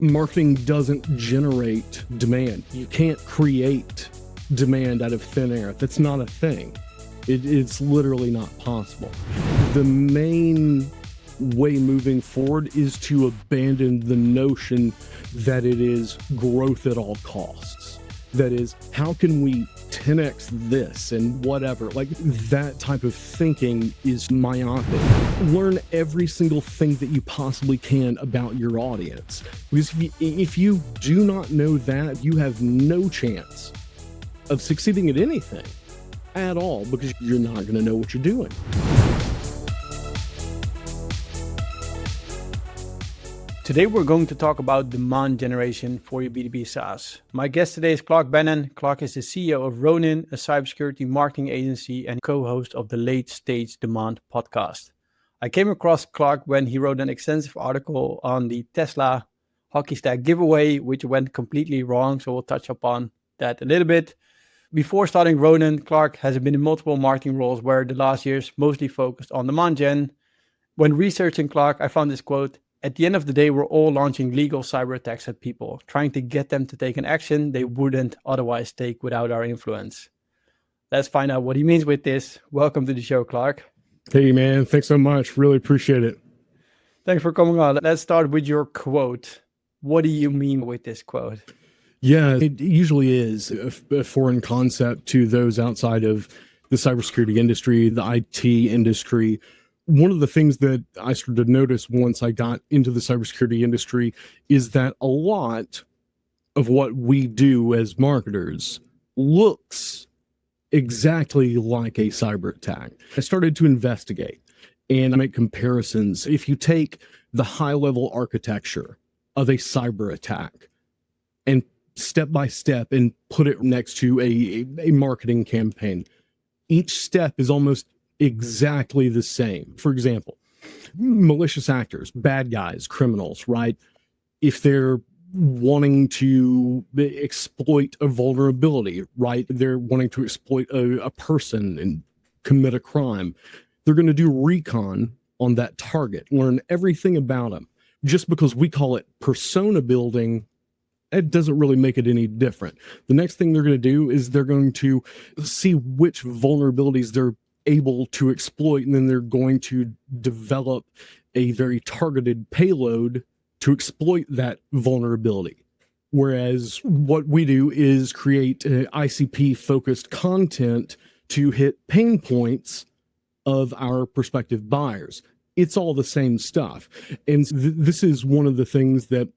Marketing doesn't generate demand. You can't create demand out of thin air. That's not a thing. It's literally not possible. The main way moving forward is to abandon the notion that it is growth at all costs. That is, how can we 10x this and whatever? Like, that type of thinking is myopic. Learn every single thing that you possibly can about your audience. Because if you do not know that, you have no chance of succeeding at anything at all, because you're not going to know what you're doing. Today we're going to talk about demand generation for your B2B SaaS. My guest today is Clark Barron. Clark is the CEO of Ronin, a cybersecurity marketing agency and co-host of the Late Stage Demand podcast. I came across Clark when he wrote an extensive article on the Tesla hockey stick giveaway, which went completely wrong, so we'll touch upon that a little bit. Before starting Ronin, Clark has been in multiple marketing roles where the last years mostly focused on demand gen. When researching Clark, I found this quote: "At the end of the day, we're all launching legal cyber attacks at people, trying to get them to take an action they wouldn't otherwise take without our influence." Let's find out what he means with this. Welcome to the show, Clark. Hey, man. Thanks so much. Really appreciate it. Thanks for coming on. Let's start with your quote. What do you mean with this quote? Yeah, it usually is a foreign concept to those outside of the cybersecurity industry, the IT industry. One of the things that I started to notice once I got into the cybersecurity industry is that a lot of what we do as marketers looks exactly like a cyber attack. I started to investigate and make comparisons. If you take the high-level architecture of a cyber attack and step by step and put it next to a marketing campaign, each step is almost exactly the same. For example, malicious actors, bad guys, criminals, right? If they're wanting to exploit a vulnerability, right? They're wanting to exploit a person and commit a crime. They're going to do recon on that target, learn everything about them. Just because we call it persona building, it doesn't really make it any different. The next thing they're going to do is they're going to see which vulnerabilities they're able to exploit, and then they're going to develop a very targeted payload to exploit that vulnerability. Whereas what we do is create ICP-focused content to hit pain points of our prospective buyers. It's all the same stuff. And this is one of the things that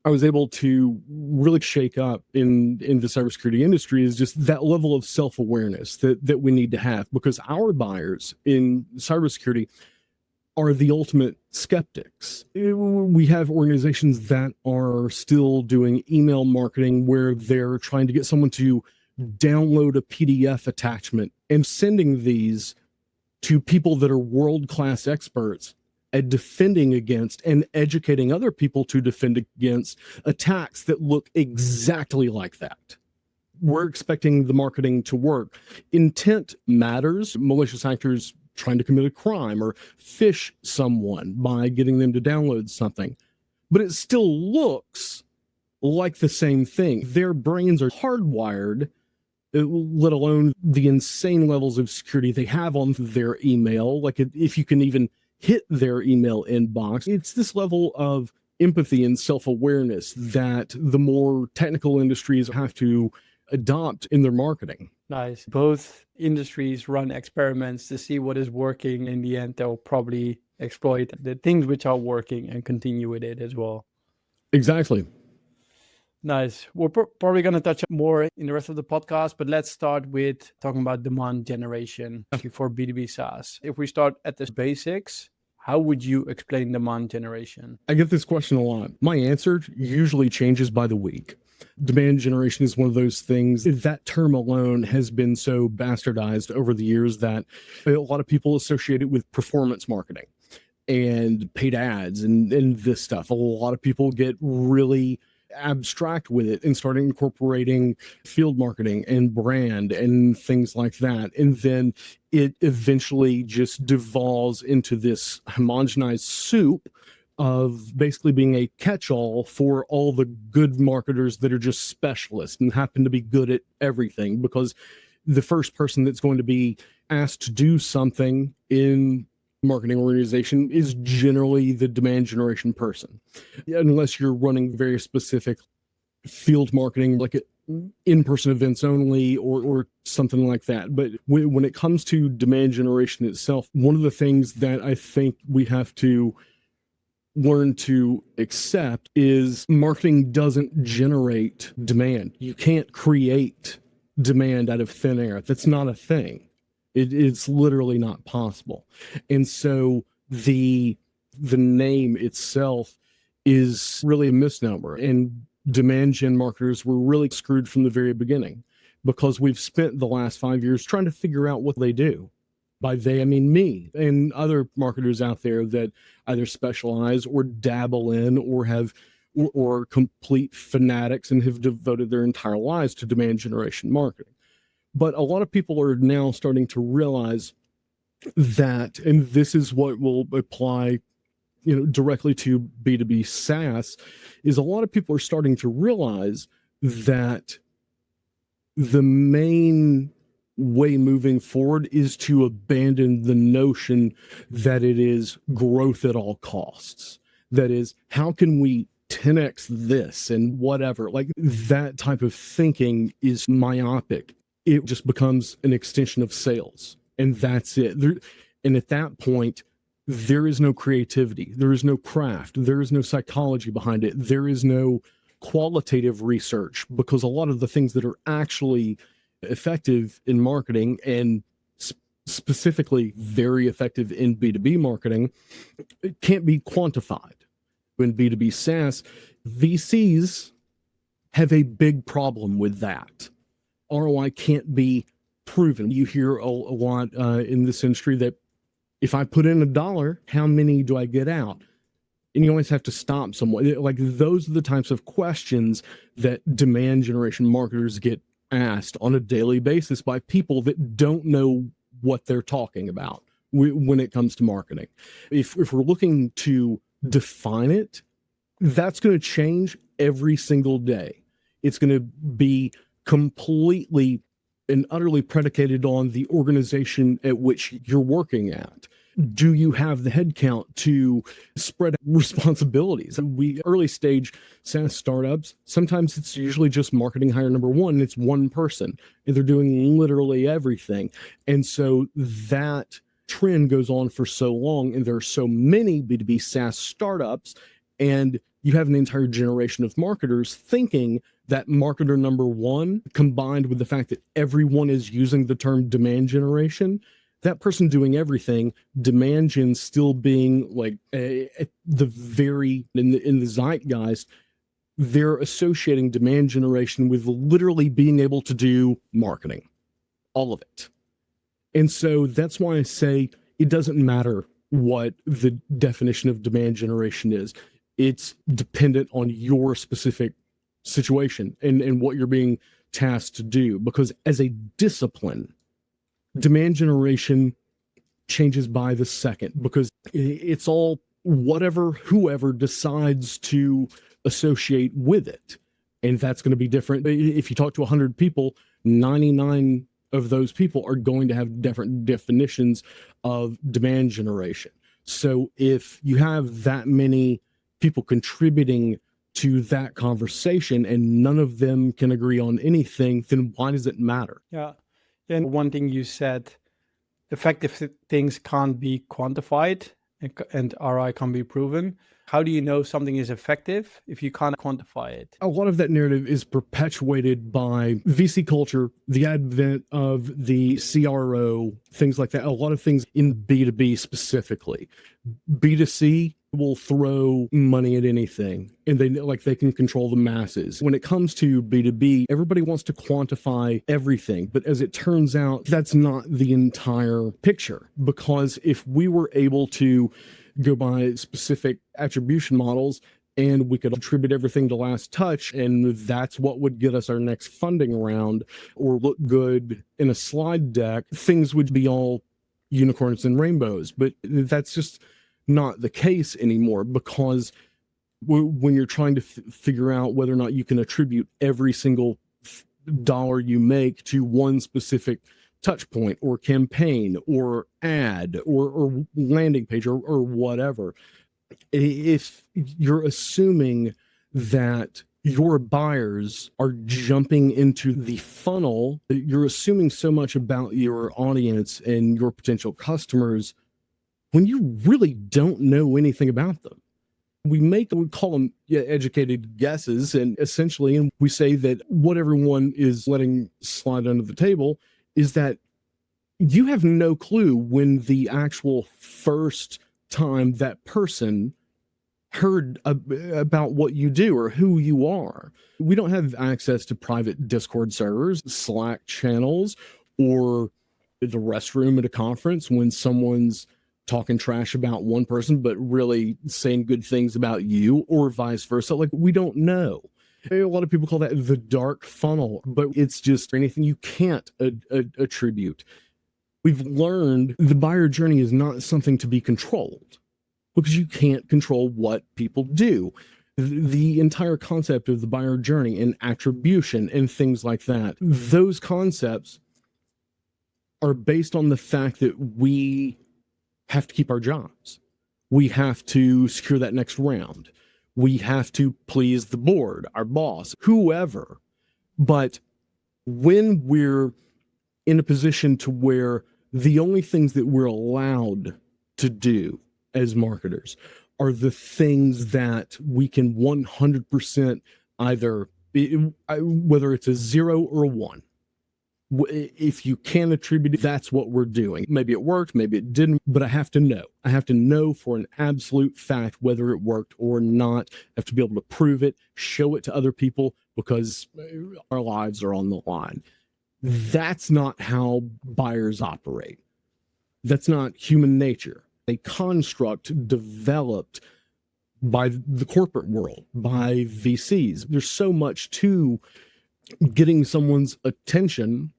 I was able to really shake up in the cybersecurity industry, is just that level of self-awareness that we need to have, because our buyers in cybersecurity are the ultimate skeptics. We have organizations that are still doing email marketing where they're trying to get someone to download a PDF attachment and sending these to people that are world-class experts at defending against and educating other people to defend against attacks that look exactly like that. We're expecting the marketing to work. Intent matters. Malicious actors trying to commit a crime or phish someone by getting them to download something. But it still looks like the same thing. Their brains are hardwired, let alone the insane levels of security they have on their email. Like, if you can even hit their email inbox, it's this level of empathy and self-awareness that the more technical industries have to adopt in their marketing. Nice. Both industries run experiments to see what is working. In the end, they'll probably exploit the things which are working and continue with it as well. Exactly. Nice. We're probably going to touch more in the rest of the podcast, but let's start with talking about demand generation for B2B SaaS. If we start at the basics, how would you explain demand generation? I get this question a lot. My answer usually changes by the week. Demand generation is one of those things. That term alone has been so bastardized over the years that a lot of people associate it with performance marketing and paid ads and this stuff. A lot of people get really abstract with it and start incorporating field marketing and brand and things like that. And then it eventually just devolves into this homogenized soup of basically being a catch-all for all the good marketers that are just specialists and happen to be good at everything, because the first person that's going to be asked to do something in marketing organization is generally the demand generation person, unless you're running very specific field marketing, like in-person events only or something like that. But when it comes to demand generation itself, one of the things that I think we have to learn to accept is marketing doesn't generate demand. You can't create demand out of thin air. That's not a thing. It's literally not possible. And so the name itself is really a misnomer. And demand gen marketers were really screwed from the very beginning, because we've spent the last 5 years trying to figure out what they do. By they, I mean me and other marketers out there that either specialize or dabble in or have or complete fanatics and have devoted their entire lives to demand generation marketing. But a lot of people are now starting to realize that, and this is what will apply, directly to B2B SaaS, is a lot of people are starting to realize that the main way moving forward is to abandon the notion that it is growth at all costs. That is, how can we 10x this and whatever? Like, that type of thinking is myopic. It just becomes an extension of sales, and that's it. And at that point, there is no creativity, there is no craft, there is no psychology behind it, there is no qualitative research, because a lot of the things that are actually effective in marketing, and specifically very effective in B2B marketing, it can't be quantified. In B2B SaaS, VCs have a big problem with that. ROI can't be proven. You hear a lot in this industry that if I put in $1, how many do I get out? And you always have to stop somewhat. Like, those are the types of questions that demand generation marketers get asked on a daily basis by people that don't know what they're talking about when it comes to marketing. If we're looking to define it, that's going to change every single day. It's going to be completely and utterly predicated on the organization at which you're working at. Do you have the headcount to spread responsibilities? Early stage SaaS startups, sometimes it's usually just marketing hire number one. It's one person, and they're doing literally everything. And so that trend goes on for so long, and there are so many B2B SaaS startups, and you have an entire generation of marketers thinking that marketer number one, combined with the fact that everyone is using the term demand generation, that person doing everything, demand gen still being like at the very in the zeitgeist, they're associating demand generation with literally being able to do marketing, all of it. And so that's why I say it doesn't matter what the definition of demand generation is. It's dependent on your specific situation and what you're being tasked to do, because as a discipline, demand generation changes by the second, because it's all whoever decides to associate with it. And that's going to be different. If you talk to 100 people, 99 of those people are going to have different definitions of demand generation. So if you have that many people contributing to that conversation and none of them can agree on anything, then why does it matter? Yeah. And one thing you said, effective things can't be quantified and ROI can't be proven. How do you know something is effective if you can't quantify it? A lot of that narrative is perpetuated by VC culture, the advent of the CRO, things like that. A lot of things in B2B specifically. B2C will throw money at anything, and they can control the masses. When it comes to B2B, everybody wants to quantify everything, but as it turns out, that's not the entire picture, because if we were able to go by specific attribution models and we could attribute everything to last touch, and that's what would get us our next funding round or look good in a slide deck, things would be all unicorns and rainbows. But that's just not the case anymore, because when you're trying to figure out whether or not you can attribute every single dollar you make to one specific touch point or campaign or ad or landing page or whatever, if you're assuming that your buyers are jumping into the funnel, you're assuming so much about your audience and your potential customers when you really don't know anything about them. We call them educated guesses, and essentially, and we say that what everyone is letting slide under the table is that you have no clue when the actual first time that person heard about what you do or who you are. We don't have access to private Discord servers, Slack channels, or the restroom at a conference when someone's talking trash about one person but really saying good things about you, or vice versa. Like, we don't know. A lot of people call that the dark funnel, but it's just anything you can't attribute. We've learned the buyer journey is not something to be controlled, because you can't control what people do. The entire concept of the buyer journey and attribution and things like that, those concepts are based on the fact that we have to keep our jobs. We have to secure that next round. We have to please the board, our boss, whoever. But when we're in a position to where the only things that we're allowed to do as marketers are the things that we can 100% either, whether it's a 0 or a 1, if you can attribute it, that's what we're doing. Maybe it worked, maybe it didn't, but I have to know. I have to know for an absolute fact whether it worked or not. I have to be able to prove it, show it to other people, because our lives are on the line. That's not how buyers operate. That's not human nature. A construct developed by the corporate world, by VCs. There's so much to getting someone's attention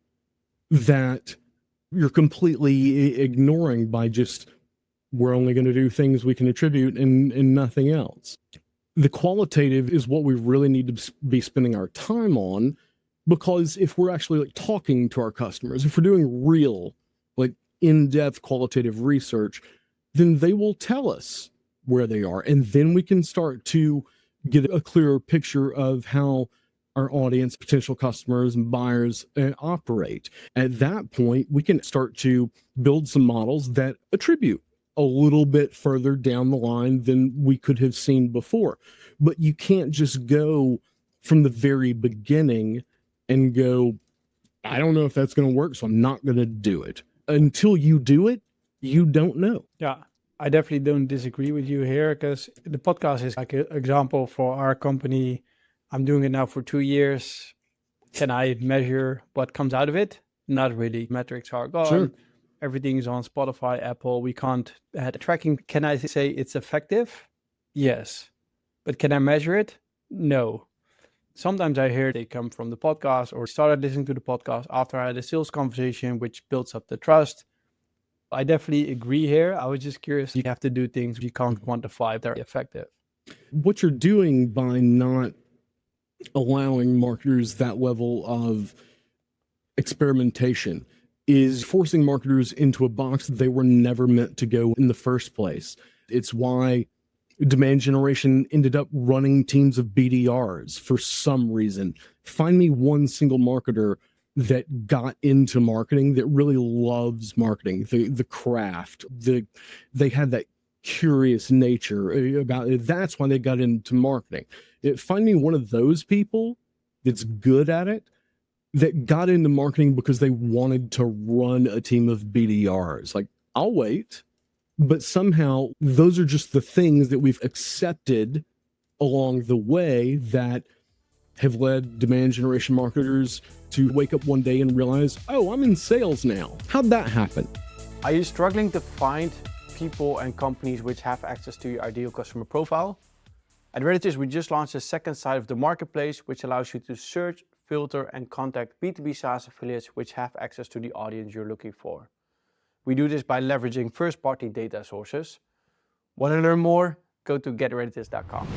that you're completely ignoring by just, we're only going to do things we can attribute and nothing else. The qualitative is what we really need to be spending our time on, because if we're actually like talking to our customers, if we're doing real, like in-depth qualitative research, then they will tell us where they are. And then we can start to get a clearer picture of how our audience, potential customers and buyers operate. At that point, we can start to build some models that attribute a little bit further down the line than we could have seen before. But you can't just go from the very beginning and go, I don't know if that's going to work, so I'm not going to do it. Until you do it, you don't know. Yeah, I definitely don't disagree with you here, because the podcast is like an example for our company. I'm doing it now for 2 years. Can I measure what comes out of it? Not really. Metrics are gone. Sure. Everything is on Spotify, Apple. We can't add tracking. Can I say it's effective? Yes. But can I measure it? No. Sometimes I hear they come from the podcast or started listening to the podcast after I had a sales conversation, which builds up the trust. I definitely agree here. I was just curious. You have to do things you can't quantify if they're effective. What you're doing by not allowing marketers that level of experimentation is forcing marketers into a box that they were never meant to go in the first place. It's why demand generation ended up running teams of BDRs for some reason. Find me one single marketer that got into marketing that really loves marketing, the craft, they had that curious nature about it. That's why they got into marketing. Find me one of those people that's good at it, that got into marketing because they wanted to run a team of BDRs. Like, I'll wait. But somehow those are just the things that we've accepted along the way that have led demand generation marketers to wake up one day and realize, oh, I'm in sales now. How'd that happen? Are you struggling to find people and companies which have access to your ideal customer profile? At Redditis, we just launched a second side of the marketplace, which allows you to search, filter, and contact B2B SaaS affiliates which have access to the audience you're looking for. We do this by leveraging first-party data sources. Want to learn more? Go to getreadythis.com.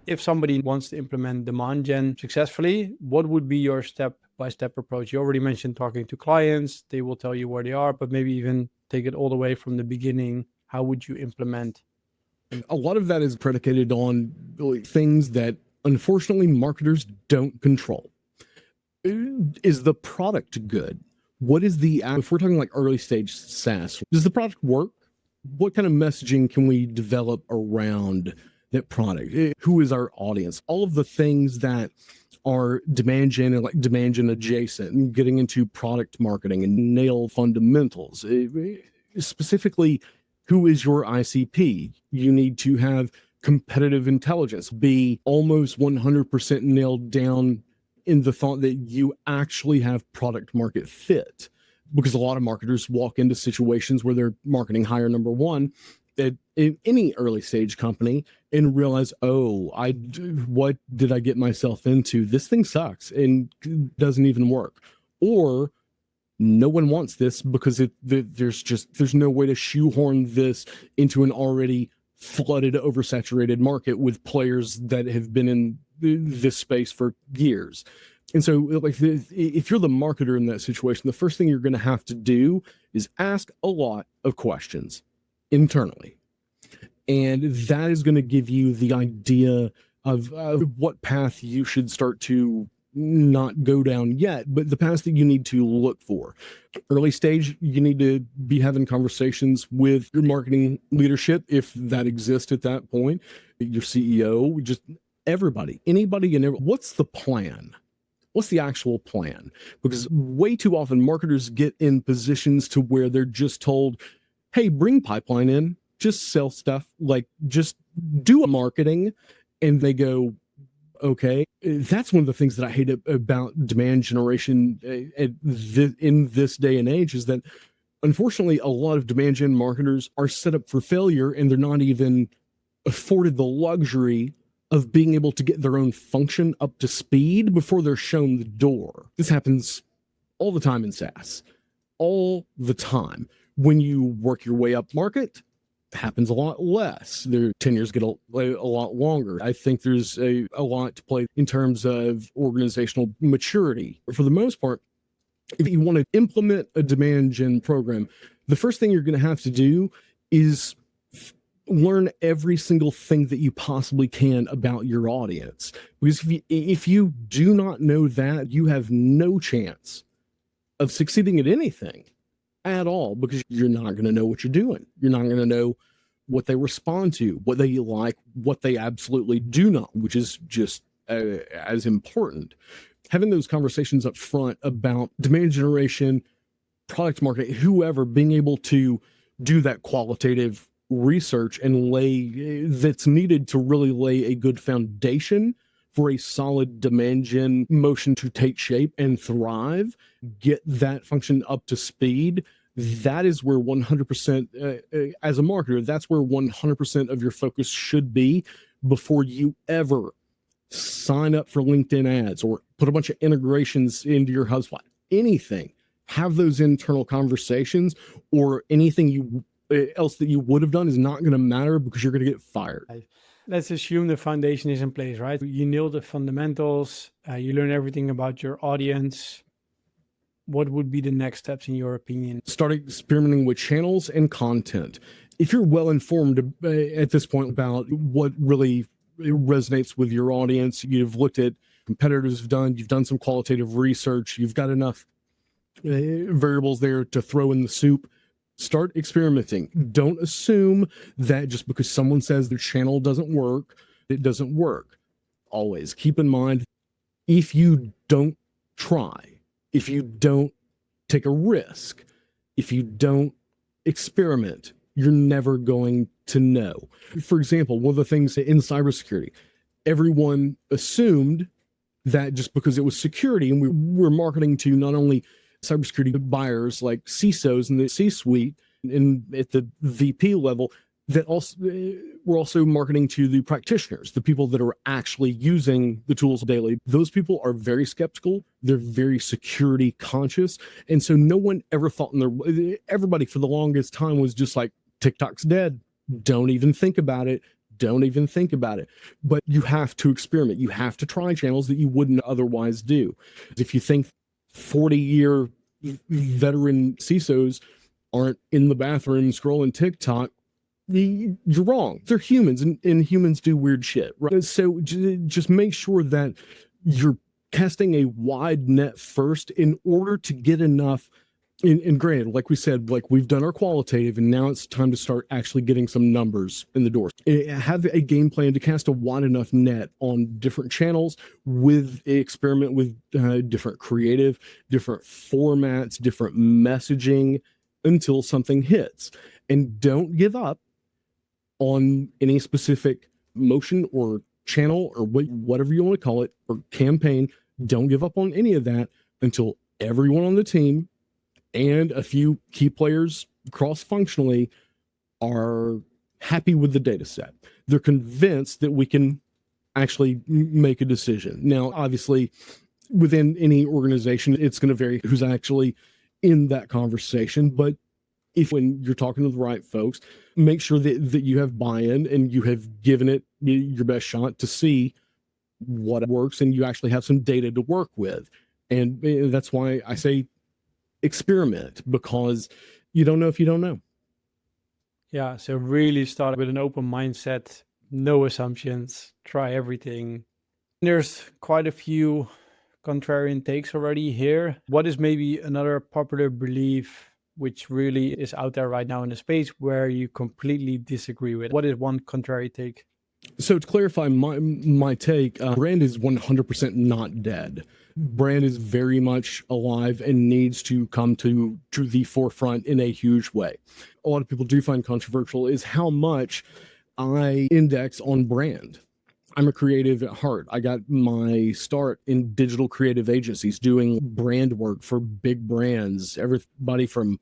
If somebody wants to implement demand gen successfully, what would be your step-by-step approach? You already mentioned talking to clients. They will tell you where they are, but maybe even take it all the way from the beginning. How would you implement? A lot of that is predicated on things that unfortunately marketers don't control. Is the product good? What is if we're talking like early stage SaaS, does the product work? What kind of messaging can we develop around that product? Who is our audience? All of the things that are demand gen and like demand gen adjacent, and getting into product marketing and nail fundamentals. Specifically, who is your ICP? You need to have competitive intelligence, be almost 100% nailed down in the thought that you actually have product market fit. Because a lot of marketers walk into situations where they're marketing hire number one at in any early stage company and realize, what did I get myself into? This thing sucks and doesn't even work. Or no one wants this because there's no way to shoehorn this into an already flooded, oversaturated market with players that have been in this space for years. And so, like, if you're the marketer in that situation, the first thing you're going to have to do is ask a lot of questions internally. And that is going to give you the idea of what path you should start to not go down yet, but the path that you need to look for. Early stage, you need to be having conversations with your marketing leadership, if that exists at that point, your CEO, just everybody, anybody, and what's the plan? What's the actual plan? Because way too often marketers get in positions to where they're just told, hey, bring pipeline in, just sell stuff, like just do a marketing. And they go, okay. That's one of the things that I hate about demand generation in this day and age, is that unfortunately a lot of demand gen marketers are set up for failure, and they're not even afforded the luxury of being able to get their own function up to speed before they're shown the door. This happens all the time in SaaS, all the time. When you work your way up market, it happens a lot less. Their tenures get a lot longer. I think there's a lot to play in terms of organizational maturity. For the most part, if you want to implement a demand gen program, the first thing you're going to have to do is learn every single thing that you possibly can about your audience. Because if you do not know that, you have no chance of succeeding at anything at all, because you're not going to know what you're doing. You're not going to know what they respond to, what they like, what they absolutely do not, which is just as important. Having those conversations up front about demand generation, product marketing, whoever, being able to do that qualitative research and that's needed to really lay a good foundation for a solid demand gen motion to take shape and thrive, get that function up to speed. That is where 100%, as a marketer, that's where 100% of your focus should be before you ever sign up for LinkedIn ads or put a bunch of integrations into your HubSpot. Anything. Have those internal conversations, or anything else that you would have done is not going to matter, because you're going to get fired. Let's assume the foundation is in place, right? You nail the fundamentals, you learn everything about your audience. What would be the next steps in your opinion? Start experimenting with channels and content. If you're well informed at this point about what really resonates with your audience, you've looked at competitors have done, you've done some qualitative research, you've got enough variables there to throw in the soup. Start experimenting. Don't assume that just because someone says their channel doesn't work, it doesn't work. Always keep in mind, if you don't try, if you don't take a risk, if you don't experiment, you're never going to know. For example, one of the things in cybersecurity, everyone assumed that just because it was security, and we were marketing to not only cybersecurity buyers like CISOs in the C-suite and at the VP level, that also we're also marketing to the practitioners, the people that are actually using the tools daily. Those people are very skeptical. They're very security conscious. And so no one ever thought everybody for the longest time was just like, TikTok's dead. Don't even think about it. Don't even think about it. But you have to experiment. You have to try channels that you wouldn't otherwise do. If you think 40-year veteran CISOs aren't in the bathroom scrolling TikTok, you're wrong. They're humans, and humans do weird shit, right? So just make sure that you're casting a wide net first in order to get enough. And granted, like we said, like we've done our qualitative, and now it's time to start actually getting some numbers in the door. Have a game plan to cast a wide enough net on different channels, with experiment with different creative, different formats, different messaging until something hits. And don't give up on any specific motion or channel or whatever you want to call it, or campaign. Don't give up on any of that until everyone on the team and a few key players cross-functionally are happy with the data set. They're convinced that we can actually make a decision. Now, obviously, within any organization, it's going to vary who's actually in that conversation. But if when you're talking to the right folks, make sure that you have buy-in and you have given it your best shot to see what works, and you actually have some data to work with. And that's why I say experiment, because you don't know if you don't know. Yeah, so really start with an open mindset, no assumptions, try everything. There's quite a few contrarian takes already here. What is maybe another popular belief which really is out there right now in the space where you completely disagree with? What is one contrary take? So to clarify my take, brand is 100% not dead. Brand is very much alive and needs to come to the forefront in a huge way. A lot of people do find controversial is how much I index on brand. I'm a creative at heart. I got my start in digital creative agencies doing brand work for big brands, everybody from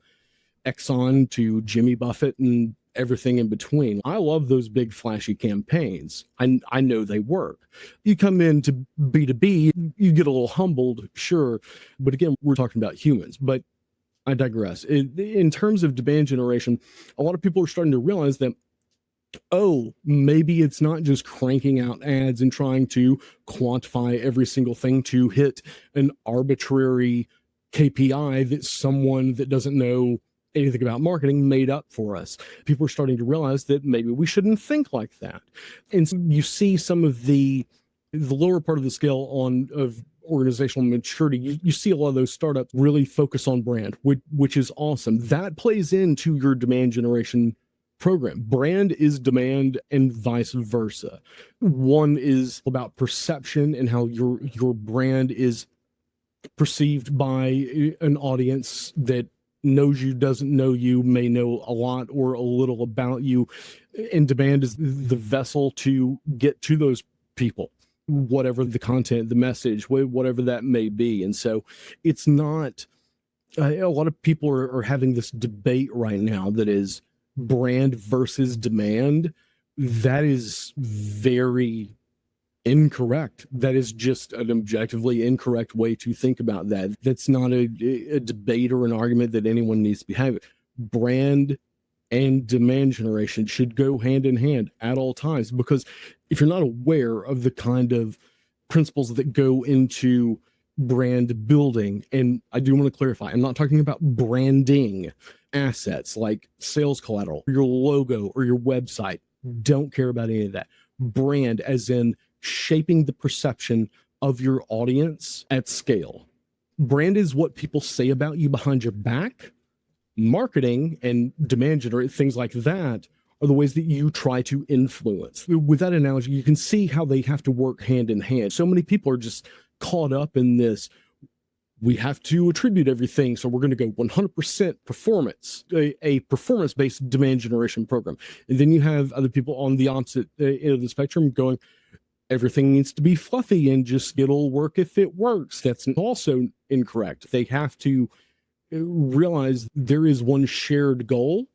Exxon to Jimmy Buffett and everything in between. I love those big flashy campaigns. I know they work. You come into B2B, you get a little humbled, sure. But again, we're talking about humans. But I digress. In terms of demand generation, a lot of people are starting to realize that, oh, maybe it's not just cranking out ads and trying to quantify every single thing to hit an arbitrary KPI that someone that doesn't know anything about marketing made up for us. People are starting to realize that maybe we shouldn't think like that. And so you see some of the lower part of the scale of organizational maturity, you see a lot of those startups really focus on brand, which is awesome. That plays into your demand generation program. Brand is demand and vice versa. One is about perception and how your brand is perceived by an audience that knows you, doesn't know you, may know a lot or a little about you. And demand is the vessel to get to those people, whatever the content, the message, whatever that may be. And so it's not, a lot of people are having this debate right now that is brand versus demand. That is very incorrect. That is just an objectively incorrect way to think about that. That's not a debate or an argument that anyone needs to be having. Brand and demand generation should go hand in hand at all times, because if you're not aware of the kind of principles that go into brand building, and I do want to clarify, I'm not talking about branding assets like sales collateral, your logo, or your website. Don't care about any of that. Brand as in shaping the perception of your audience at scale. Brand is what people say about you behind your back. Marketing and demand generate things like that are the ways that you try to influence. With that analogy, you can see how they have to work hand in hand. So many people are just caught up in this. We have to attribute everything, so we're going to go 100% performance, a performance-based demand generation program. And then you have other people on the opposite end of the spectrum going, everything needs to be fluffy and just it'll work if it works. That's also incorrect. They have to realize there is one shared goal,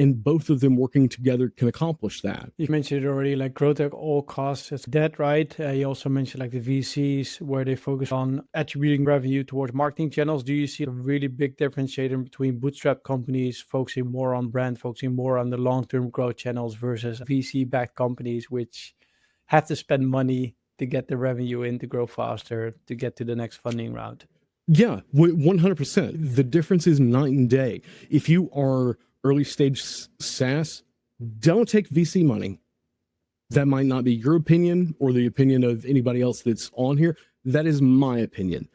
and both of them working together can accomplish that. You mentioned it already, like growth at all costs. Is that right? You also mentioned like the VCs where they focus on attributing revenue towards marketing channels. Do you see a really big differentiator between bootstrap companies focusing more on brand, focusing more on the long-term growth channels versus VC-backed companies which have to spend money to get the revenue in to grow faster, to get to the next funding round? Yeah, 100%. The difference is night and day. If you are early stage SaaS, don't take VC money. That might not be your opinion or the opinion of anybody else that's on here. That is my opinion.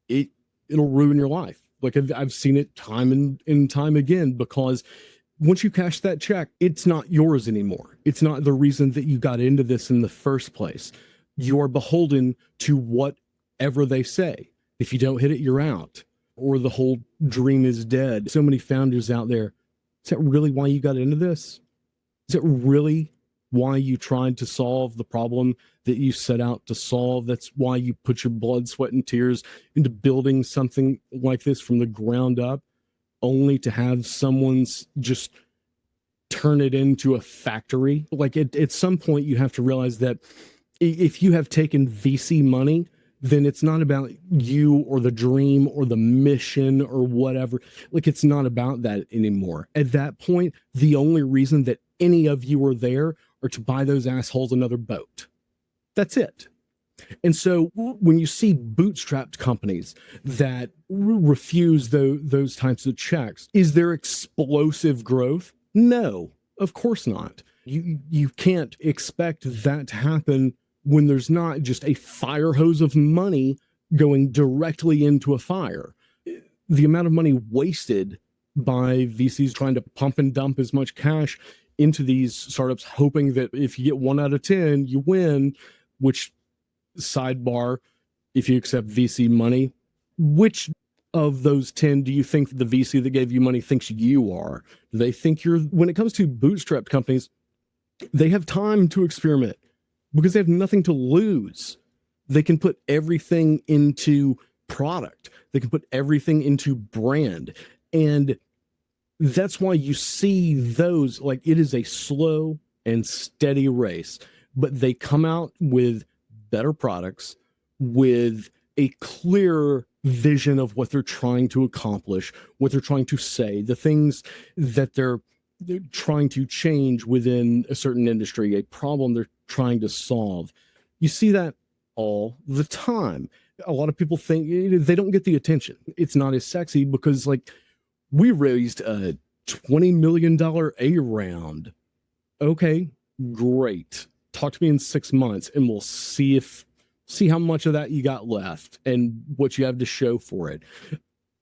It'll ruin your life. Like I've seen it time and time again, because once you cash that check, it's not yours anymore. It's not the reason that you got into this in the first place. You're beholden to whatever they say. If you don't hit it, you're out, or the whole dream is dead. So many founders out there. Is that really why you got into this? Is it really why you tried to solve the problem that you set out to solve? That's why you put your blood, sweat, and tears into building something like this from the ground up, only to have someone's just turn it into a factory? Like at some point, you have to realize that if you have taken VC money, then it's not about you or the dream or the mission or whatever. Like, it's not about that anymore. At that point, the only reason that any of you are there are to buy those assholes another boat. That's it. And so when you see bootstrapped companies that refuse those types of checks, is there explosive growth? No, of course not. You can't expect that to happen when there's not just a fire hose of money going directly into a fire. The amount of money wasted by VCs trying to pump and dump as much cash into these startups, hoping that if you get 1 out of 10, you win, which, sidebar, if you accept VC money, which of those 10 do you think the VC that gave you money thinks you are? Do they think you're? When it comes to bootstrapped companies, they have time to experiment, because they have nothing to lose. They can put everything into product. They can put everything into brand. And that's why you see those, like, it is a slow and steady race, but they come out with better products, with a clear vision of what they're trying to accomplish, what they're trying to say, the things that they're trying to change within a certain industry, a problem they're trying to solve. You see that all the time. A lot of people think they don't get the attention. It's not as sexy because, like, we raised a $20 million A round. Okay, great. Talk to me in 6 months and we'll see how much of that you got left and what you have to show for it.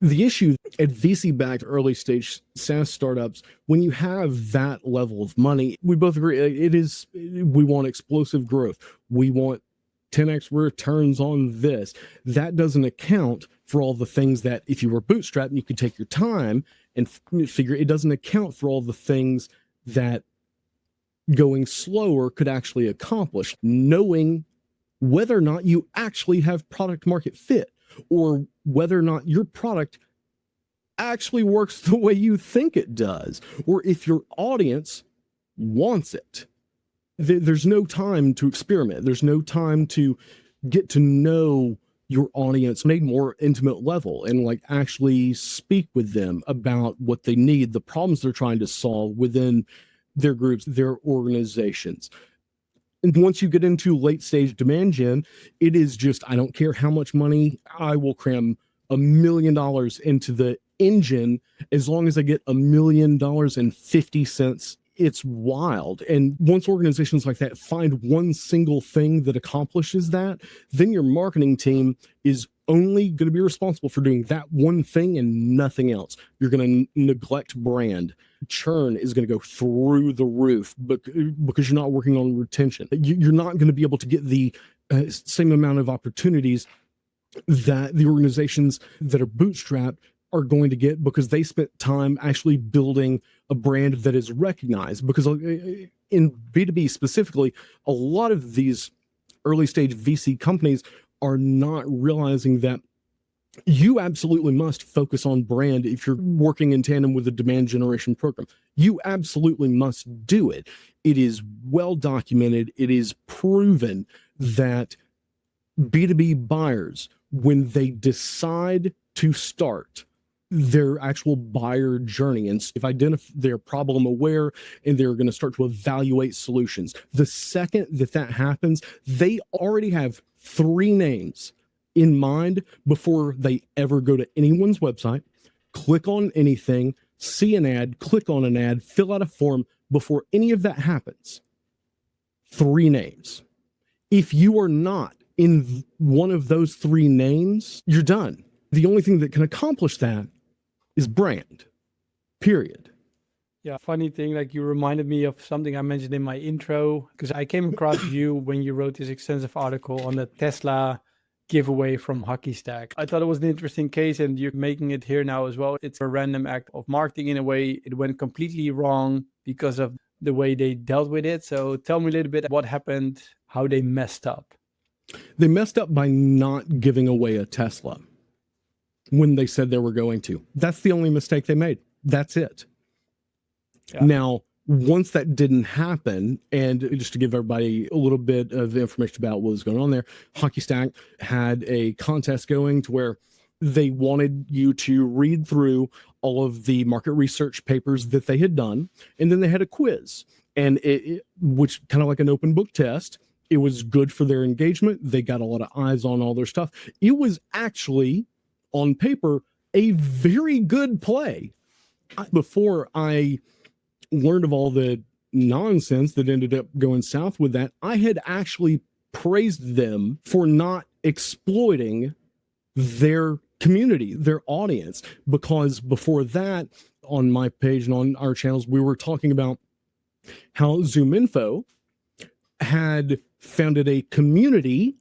The issue at VC-backed early-stage SaaS startups, when you have that level of money, we both agree we want explosive growth. We want 10x returns on this. That doesn't account for all the things that, if you were bootstrapped and you could take your time and figure, it doesn't account for all the things that going slower could actually accomplish. Knowing whether or not you actually have product market fit, or whether or not your product actually works the way you think it does, or if your audience wants it. There's no time to experiment. There's no time to get to know your audience on a more intimate level and, like, actually speak with them about what they need, the problems they're trying to solve within their groups, their organizations. And once you get into late stage demand gen, it is just, I don't care how much money, I will cram $1 million into the engine as long as I get $1,000,050. It's wild. And once organizations like that find one single thing that accomplishes that, then your marketing team is only going to be responsible for doing that one thing and nothing else. You're going to neglect brand. Churn is going to go through the roof because you're not working on retention. You're not going to be able to get the same amount of opportunities that the organizations that are bootstrapped are going to get, because they spent time actually building a brand that is recognized. Because in B2B specifically, a lot of these early stage VC companies are not realizing that You absolutely must focus on brand if you're working in tandem with a demand generation program. You absolutely must do it. It is well documented. It is proven that B2B buyers, when they decide to start their actual buyer journey and if they're problem aware and they're going to start to evaluate solutions, the second that happens, they already have 3 names in mind before they ever go to anyone's website, click on anything, see an ad, click on an ad, fill out a form. Before any of that happens, 3 names. If you are not in one of those 3 names, you're done. The only thing that can accomplish that is brand, period. Yeah, funny thing, like you reminded me of something I mentioned in my intro, because I came across you when you wrote this extensive article on the Tesla giveaway from Hockey Stack. I thought it was an interesting case, and you're making it here now as well. It's a random act of marketing in a way. It went completely wrong because of the way they dealt with it. So tell me a little bit what happened, how they messed up. They messed up by not giving away a Tesla when they said they were going to. That's the only mistake they made. That's it. Yeah. Now, once that didn't happen, and just to give everybody a little bit of information about what was going on there, Hockey Stack had a contest going to where they wanted you to read through all of the market research papers that they had done, and then they had a quiz, and which kind of like an open book test. It was good for their engagement. They got a lot of eyes on all their stuff. It was actually, on paper, a very good play. Before I learned of all the nonsense that ended up going south with that, I had actually praised them for not exploiting their community, their audience, because before that, on my page and on our channels, we were talking about how ZoomInfo had founded a community,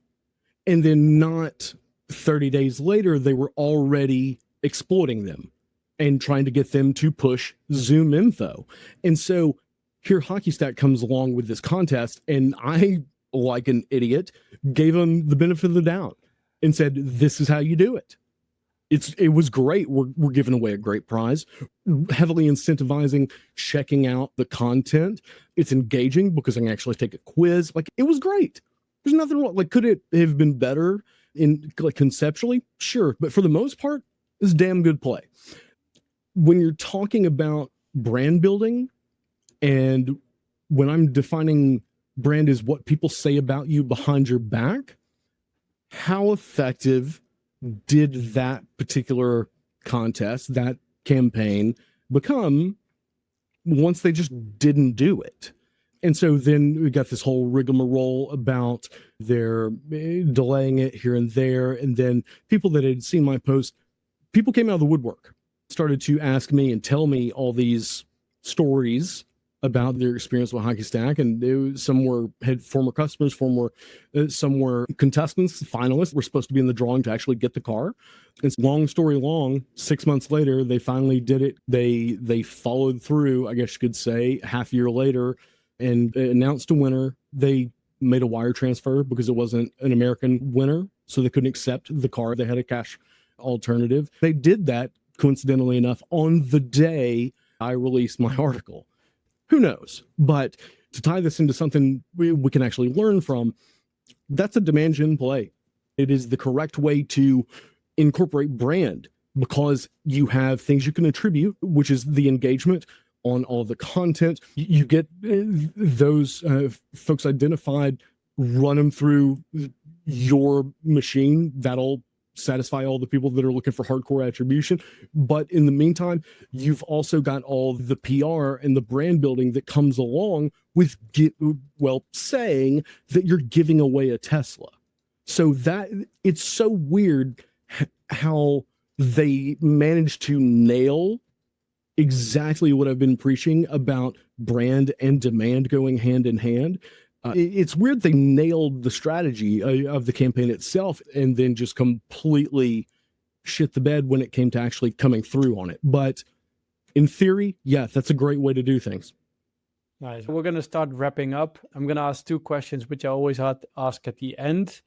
and then not 30 days later, they were already exploiting them and trying to get them to push ZoomInfo. And so here Hockey Stack comes along with this contest, and I, like an idiot, gave them the benefit of the doubt and said, this is how you do it. It was great. We're giving away a great prize, heavily incentivizing checking out the content. It's engaging because I can actually take a quiz. Like, it was great. There's nothing wrong. Like, could it have been better in, like, conceptually? Sure. But for the most part, it's a damn good play. When you're talking about brand building, and when I'm defining brand as what people say about you behind your back, how effective did that particular contest, that campaign, become once they just didn't do it? And so then we got this whole rigmarole about their delaying it here and there. And then people that had seen my post, people came out of the woodwork, started to ask me and tell me all these stories about their experience with Hockey Stack, and some had former customers, some were contestants, finalists, were supposed to be in the drawing to actually get the car. It's long story long. 6 months later, they finally did it. They followed through, I guess you could say, half a year later, and announced a winner. They made a wire transfer because it wasn't an American winner, so they couldn't accept the car. They had a cash alternative. They did that, coincidentally enough, on the day I released my article. Who knows? But to tie this into something we can actually learn from, that's a demand gen play. It is the correct way to incorporate brand, because you have things you can attribute, which is the engagement on all the content. You get those folks identified, run them through your machine. That'll satisfy all the people that are looking for hardcore attribution. But in the meantime, you've also got all the PR and the brand building that comes along with saying that you're giving away a Tesla. So that it's so weird how they managed to nail exactly what I've been preaching about brand and demand going hand in hand. It's weird they nailed the strategy of the campaign itself and then just completely shit the bed when it came to actually coming through on it. But in theory, yeah, that's a great way to do things. Nice. We're going to start wrapping up. I'm going to ask 2 questions, which I always ask at the end.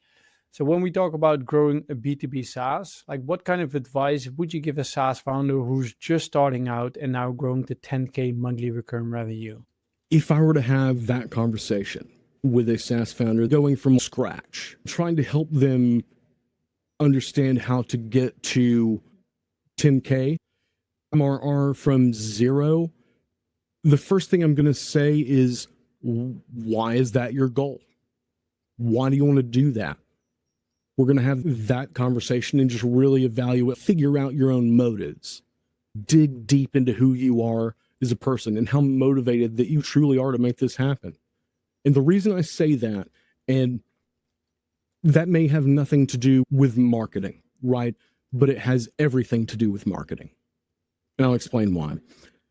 So when we talk about growing a B2B SaaS, like what kind of advice would you give a SaaS founder who's just starting out and now growing to 10K monthly recurring revenue? If I were to have that conversation with a SaaS founder going from scratch, trying to help them understand how to get to 10K MRR from zero, the first thing I'm going to say is, why is that your goal? Why do you want to do that? We're going to have that conversation and just really evaluate, figure out your own motives, dig deep into who you are as a person and how motivated that you truly are to make this happen. And the reason I say that, and that may have nothing to do with marketing, right? But it has everything to do with marketing. And I'll explain why.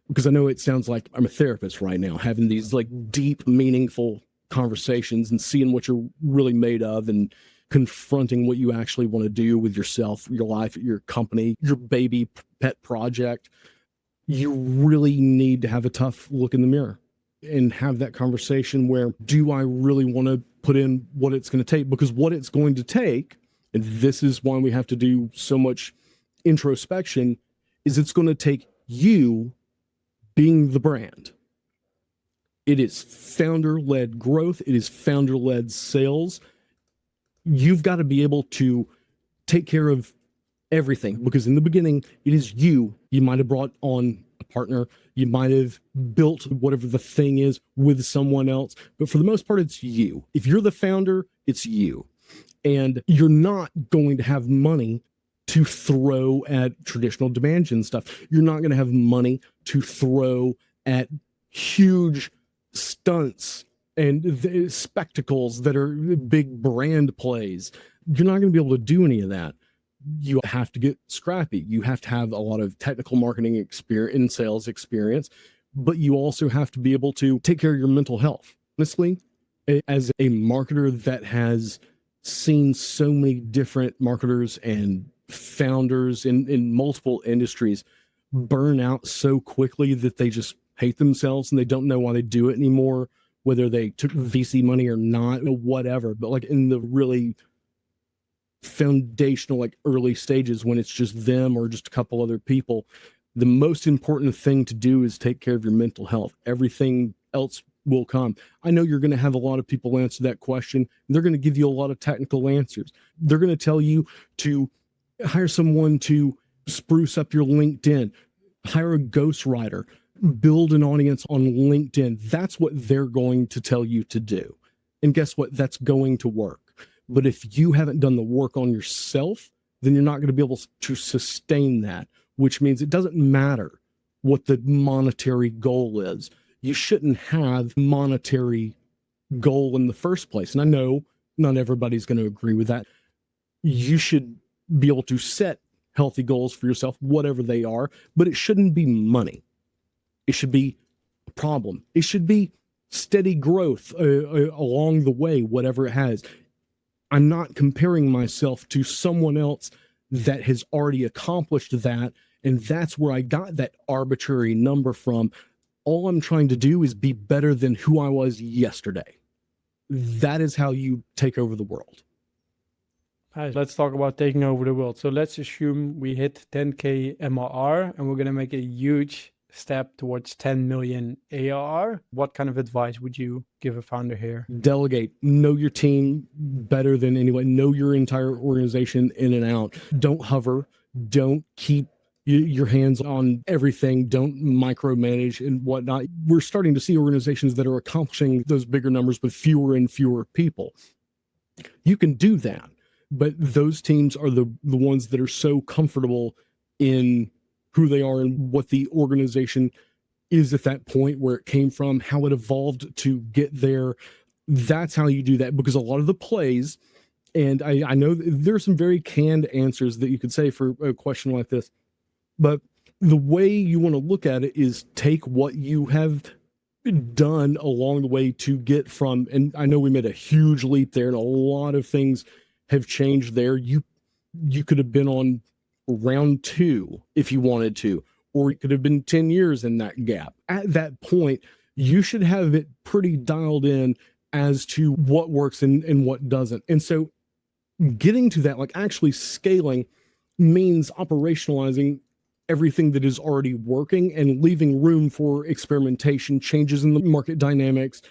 Because I know it sounds like I'm a therapist right now, having these like deep, meaningful conversations and seeing what you're really made of and confronting what you actually want to do with yourself, your life, your company, your baby pet project. You really need to have a tough look in the mirror and have that conversation where, do I really want to put in what it's going to take? Because what it's going to take, and this is why we have to do so much introspection, is it's going to take you being the brand. It is founder-led growth. It is founder-led sales. You've got to be able to take care of everything, because in the beginning, it is you. You might have brought on a partner. You might have built whatever the thing is with someone else. But for the most part, it's you. If you're the founder, it's you. And you're not going to have money to throw at traditional demand gen stuff. You're not going to have money to throw at huge stunts and the spectacles that are big brand plays. You're not going to be able to do any of that. You have to get scrappy. You have to have a lot of technical marketing experience and sales experience, but you also have to be able to take care of your mental health. Honestly, as a marketer that has seen so many different marketers and founders in multiple industries burn out so quickly that they just hate themselves and they don't know why they do it anymore, whether they took VC money or not, or whatever. But like in the really foundational, like early stages when it's just them or just a couple other people, the most important thing to do is take care of your mental health. Everything else will come. I know you're going to have a lot of people answer that question. They're going to give you a lot of technical answers. They're going to tell you to hire someone to spruce up your LinkedIn, hire a ghostwriter, build an audience on LinkedIn. That's what they're going to tell you to do. And guess what? That's going to work. But if you haven't done the work on yourself, then you're not going to be able to sustain that, which means it doesn't matter what the monetary goal is. You shouldn't have monetary goal in the first place. And I know not everybody's going to agree with that. You should be able to set healthy goals for yourself, whatever they are, but it shouldn't be money. It should be a problem. It should be steady growth along the way, whatever it has. I'm not comparing myself to someone else that has already accomplished that, and that's where I got that arbitrary number from. All I'm trying to do is be better than who I was yesterday. That is how you take over the world. Let's talk about taking over the world. So let's assume we hit 10K MRR and we're going to make a huge step towards 10 million ARR. What kind of advice would you give a founder here? Delegate. Know your team better than anyone. Know your entire organization in and out. Don't hover. Don't keep your hands on everything. Don't micromanage and whatnot. We're starting to see organizations that are accomplishing those bigger numbers with fewer and fewer people. You can do that, but those teams are the ones that are so comfortable in who they are and what the organization is at that point, where it came from, how it evolved to get there. That's how you do that, because a lot of the plays, and I know there's some very canned answers that you could say for a question like this, but the way you want to look at it is take what you have done along the way to get from, and I know we made a huge leap there and a lot of things have changed there. You could have been on round 2 if you wanted to, or it could have been 10 years in that gap. At that point, you should have it pretty dialed in as to what works and what doesn't. And so getting to that, like actually scaling, means operationalizing everything that is already working and leaving room for experimentation, changes in the market dynamics,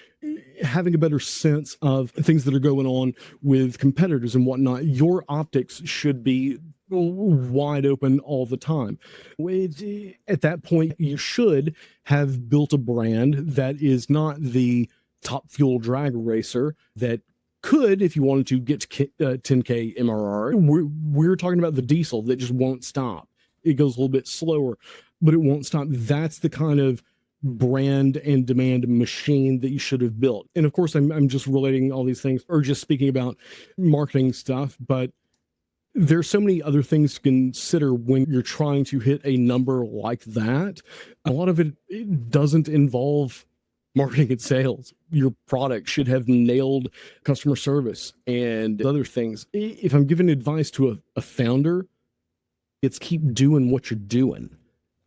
having a better sense of things that are going on with competitors and whatnot. Your optics should be wide open all the time. At that point, you should have built a brand that is not the top fuel drag racer that could, if you wanted to, get to 10K MRR. We're talking about the diesel that just won't stop. It goes a little bit slower, but it won't stop. That's the kind of brand and demand machine that you should have built. And of course, I'm just relating all these things or just speaking about marketing stuff, but there's so many other things to consider when you're trying to hit a number like that. A lot of it doesn't involve marketing and sales. Your product should have nailed customer service and other things. If I'm giving advice to a founder, it's keep doing what you're doing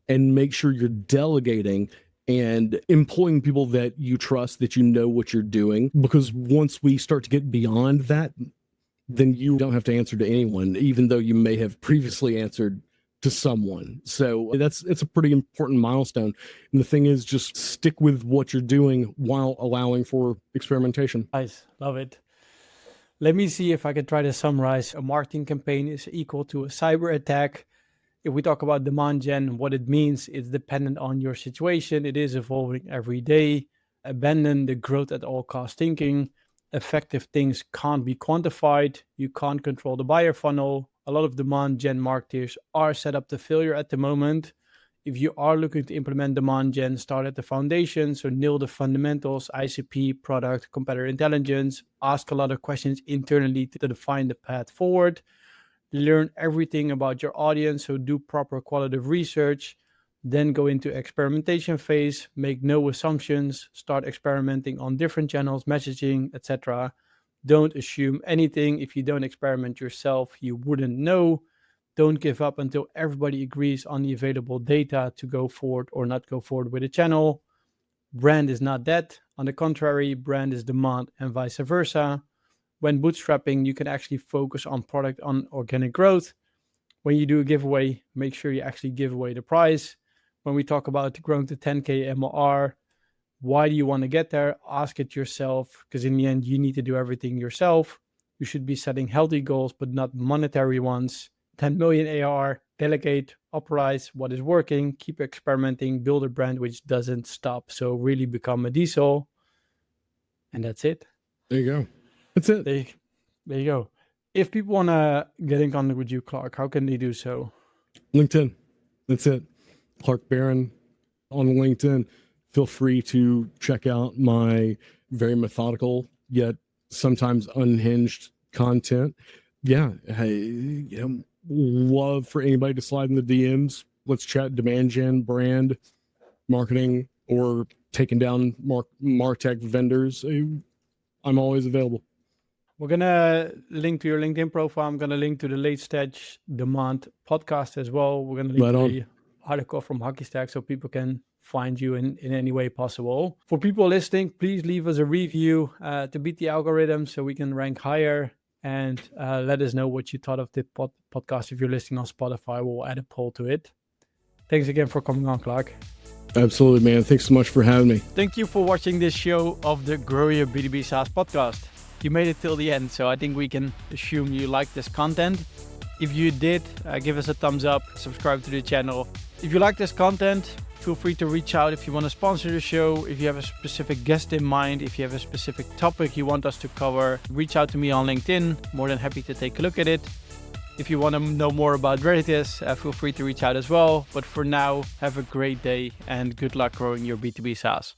and make sure you're delegating and employing people that you trust, that you know what you're doing. Because once we start to get beyond that, then you don't have to answer to anyone, even though you may have previously answered to someone. So it's a pretty important milestone. And the thing is, just stick with what you're doing while allowing for experimentation. Nice, love it. Let me see if I can try to summarize. A marketing campaign is equal to a cyber attack. If we talk about demand gen, what it means, it's dependent on your situation. It is evolving every day. Abandon the growth at all cost thinking. Effective things can't be quantified. You can't control the buyer funnel. A lot of demand gen marketers are set up to failure at the moment. If you are looking to implement demand gen, start at the foundation. So nail the fundamentals, ICP, product, competitor intelligence, ask a lot of questions internally to define the path forward. Learn everything about your audience. So do proper qualitative research. Then go into experimentation phase, make no assumptions, start experimenting on different channels, messaging, etc. Don't assume anything. If you don't experiment yourself, you wouldn't know. Don't give up until everybody agrees on the available data to go forward or not go forward with a channel. Brand is not dead. On the contrary, brand is demand and vice versa. When bootstrapping, you can actually focus on product, on organic growth. When you do a giveaway, make sure you actually give away the prize. When we talk about growing to 10K MRR, why do you want to get there? Ask it yourself, because in the end, you need to do everything yourself. You should be setting healthy goals, but not monetary ones. 10 million ARR, delegate, optimize what is working, keep experimenting, build a brand which doesn't stop. So really become a diesel. And that's it. There you go. That's it. There you go. If people want to get in contact with you, Clark, how can they do so? LinkedIn. That's it. Clark Barron on LinkedIn. Feel free to check out my very methodical yet sometimes unhinged content. Yeah, love for anybody to slide in the DMs. Let's chat demand gen, brand, marketing, or taking down MarTech vendors. I'm always available. We're going to link to your LinkedIn profile. I'm going to link to the Late Stage Demand podcast as well. We're going to link to the article from Hockey Stack so people can find you in any way possible. For people listening, please leave us a review to beat the algorithm so we can rank higher, and let us know what you thought of the podcast. If you're listening on Spotify, we'll add a poll to it. Thanks again for coming on, Clark. Absolutely, man. Thanks so much for having me. Thank you for watching this show of the Grow Your B2B SaaS podcast. You made it till the end, so I think we can assume you like this content. If you did, give us a thumbs up, subscribe to the channel. If you like this content, feel free to reach out if you want to sponsor the show. If you have a specific guest in mind, if you have a specific topic you want us to cover, reach out to me on LinkedIn. More than happy to take a look at it. If you want to know more about Reditus, feel free to reach out as well. But for now, have a great day and good luck growing your B2B SaaS.